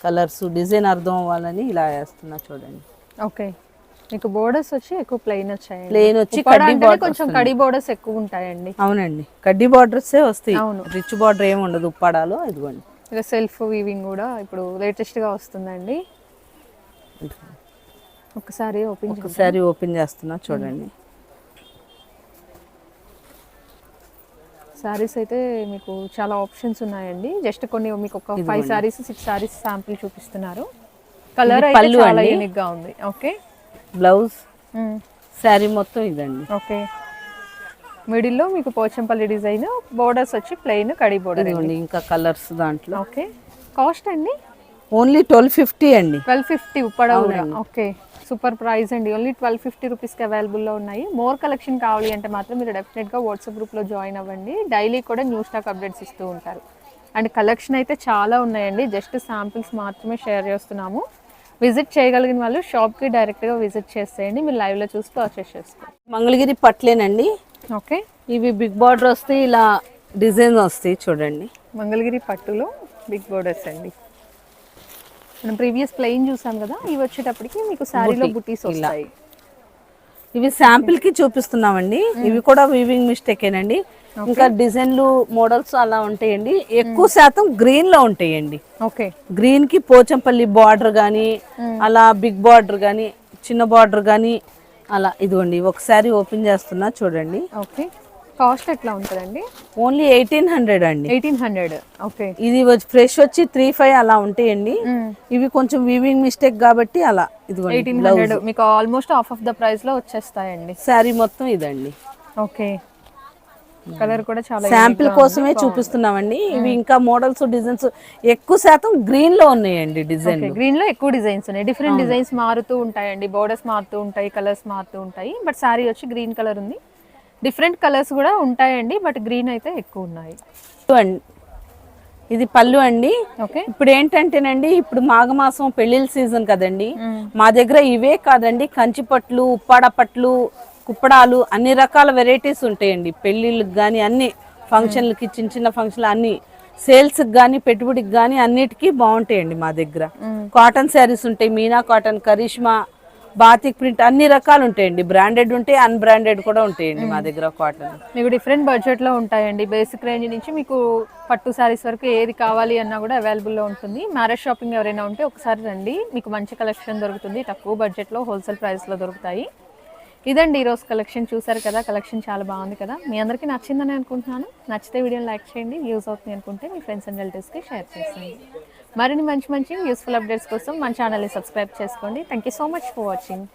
కలర్స్ డిజైన్ అర్థం అవ్వాలని ఇలా వేస్తున్నా చూడండి. ఓకే. మీకు బోర్డర్స్ వచ్చి ఎక్కువ ప్లెయిన్ వచ్చాయండి. ప్లెయిన్ వచ్చి కడ్డీ బోర్డర్, కొంచెం కడ్డీ బోర్డర్స్ ఎక్కువ ఉంటాయండి. అవునండి, కడ్డీ బార్డర్సే వస్తాయి. అవును, రిచ్ బార్డర్ ఏమి ఉండదు ఉప్పాడాలో. ఇదిగోండి ఇలా సెల్ఫ్ వీవింగ్ కూడా ఇప్పుడు లేటెస్ట్గా వస్తుందండి. ఒకసారి ఓపెన్ చేస్తున్నా చూడండి. సారీస్ అయితే మీకు చాలా ఆప్షన్స్ ఉన్నాయండి. జస్ట్ కొన్ని మీకు ఒక 5 సారీస్ 6 సారీస్ శాంపిల్ చూపిస్తున్నారు. కలర్ అయితే చాలా యూనిక్ గా ఉంది. ఓకే. బ్లౌజ్, శారీ మొత్తం ఇదండి. ఓకే. మిడిల్ లో మీకు పోచంపల్లి డిజైన్, బోర్డర్స్ వచ్చి ప్లెయిన్ కడి బోర్డర్. ఇంకా కలర్స్ దాంట్లో. ఓకే. కాస్ట్ అండి ఓన్లీ 1250 అండి. 1250 ఉప్పడవు. ఓకే, సూపర్ ప్రైస్ అండి. ఓన్లీ 1250 రూపీస్కి అవైలబుల్లో ఉన్నాయి. మోర్ కలెక్షన్ కావాలి అంటే మాత్రం మీరు డెఫినెట్గా వాట్సాప్ గ్రూప్లో జాయిన్ అవ్వండి. డైలీ కూడా న్యూ స్టాక్ అప్డేట్స్ ఇస్తూ ఉంటారు. అండ్ కలెక్షన్ అయితే చాలా ఉన్నాయండి. జస్ట్ శాంపిల్స్ మాత్రమే షేర్ చేస్తున్నాము. విజిట్ చేయగలిగిన వాళ్ళు షాప్కి డైరెక్ట్గా విజిట్ చేసేయండి. మీరు లైవ్లో చూసి పర్చేస్ చేసుకోండి. మంగళగిరి పట్లేనండి. ఓకే. ఇవి బిగ్ బార్డర్ వస్తాయి, ఇలా డిజైన్ వస్తాయి చూడండి. మంగళగిరి పట్టులో బిగ్ బోర్డర్స్ అండి. మనం ప్రీవియస్ ప్లెయిన్ చూసాం కదా, ఇవి వచ్చేటప్పటికి మీకు శారీలో బుటీస్ వస్తాయి. ఇవి శాంపిల్ కి చూపిస్తున్నామండి. ఇవి కూడా వీవింగ్ మిస్టేకేనండి. ఇంకా డిజైన్లు మోడల్స్ అలా ఉంటాయండి. ఎక్కువ శాతం గ్రీన్ లో ఉంటాయండి. ఓకే. గ్రీన్ కి పోచంపల్లి బార్డర్ గానీ, అలా బిగ్ బార్డర్ గానీ, చిన్న బార్డర్ గానీ అలా. ఇదిగోండి ఒకసారి ఓపెన్ చేస్తున్నా చూడండి. ఓకే. కాస్ట్ ఎట్లా ఉంటుందండి? ఓన్లీ 1800 అండి. 1800. ఓకే. ఇది ఫ్రెష్ వచ్చి 35 అలా ఉంటాయండి. ఇవి కొంచెం వీవింగ్ మిస్టేక్ కాబట్టి అలా. ఇది 1800 మీకు almost half of the price లో వచ్చేస్తాయండి. శారీ మొత్తం ఇదండి. ఓకే. కలర్ కూడా చాలా శాంపిల్ కోసమే చూపిస్తున్నామండి. ఇవి ఇంకా మోడల్స్ డిజైన్స్ ఎక్కువ శాతం గ్రీన్ లో ఉన్నాయండి. డిజైన్ గ్రీన్ లో ఎక్కువ డిజైన్స్ ఉన్నాయి. డిఫరెంట్ డిజైన్స్ మారుతూ ఉంటాయండి. బోర్డర్స్ మారుతూ ఉంటాయి, కలర్స్ మారుతూ ఉంటాయి. బట్ శారీ వచ్చి గ్రీన్ కలర్ ఉంది. డిఫరెంట్ కలర్స్ కూడా ఉంటాయండి, బట్ గ్రీన్ అయితే ఎక్కువ ఉన్నాయి. ఇది పళ్ళు అండి. ఓకే. ఇప్పుడు ఏంటంటేనండి, ఇప్పుడు మాఘమాసం పెళ్లిళ్ళ సీజన్ కదండి. మా దగ్గర ఇవే కాదండి, కంచి పట్లు, ఉప్పాడ పట్లు, కుప్పడాలు, అన్ని రకాల వెరైటీస్ ఉంటాయండి. పెళ్లిళ్ళకి కానీ, అన్ని ఫంక్షన్లకి, చిన్న చిన్న ఫంక్షన్లు అన్ని సేల్స్కి కానీ, పెట్టుబడికి కానీ అన్నిటికీ బాగుంటాయండి మా దగ్గర. కాటన్ శారీస్ ఉంటాయి, Meena cotton, Karishma, batik print, అన్ని రకాలు ఉంటాయండి. బ్రాండెడ్ ఉంటాయి, అన్బ్రాండెడ్ కూడా ఉంటాయండి మా దగ్గర. కాటన్ మీకు డిఫరెంట్ బడ్జెట్ లో ఉంటాయండి. బేసిక్ రేంజ్ నుంచి మీకు పట్టు సారీస్ వరకు ఏది కావాలి అన్నా కూడా అవైలబుల్లో ఉంటుంది. మ్యారేజ్ షాపింగ్ ఎవరైనా ఉంటే ఒకసారి రండి, మీకు మంచి కలెక్షన్ దొరుకుతుంది. తక్కువ బడ్జెట్లో హోల్సేల్ ప్రైస్లో దొరుకుతాయి. ఇదండి ఈరోజు కలెక్షన్. చూసారు కదా, కలెక్షన్ చాలా బాగుంది కదా. మీ అందరికీ నచ్చిందని అనుకుంటున్నాను. నచ్చితే వీడియోని లైక్ చేయండి. యూజ్ అవుతుంది అనుకుంటే మీ ఫ్రెండ్స్ అండ్ రిలేటివ్స్కి షేర్ చేయండి. మరిన్ని మంచి యూస్ఫుల్ అప్డేట్స్ కోసం మన ఛానల్ని సబ్స్క్రైబ్ చేసుకోండి. Thank you so much for watching.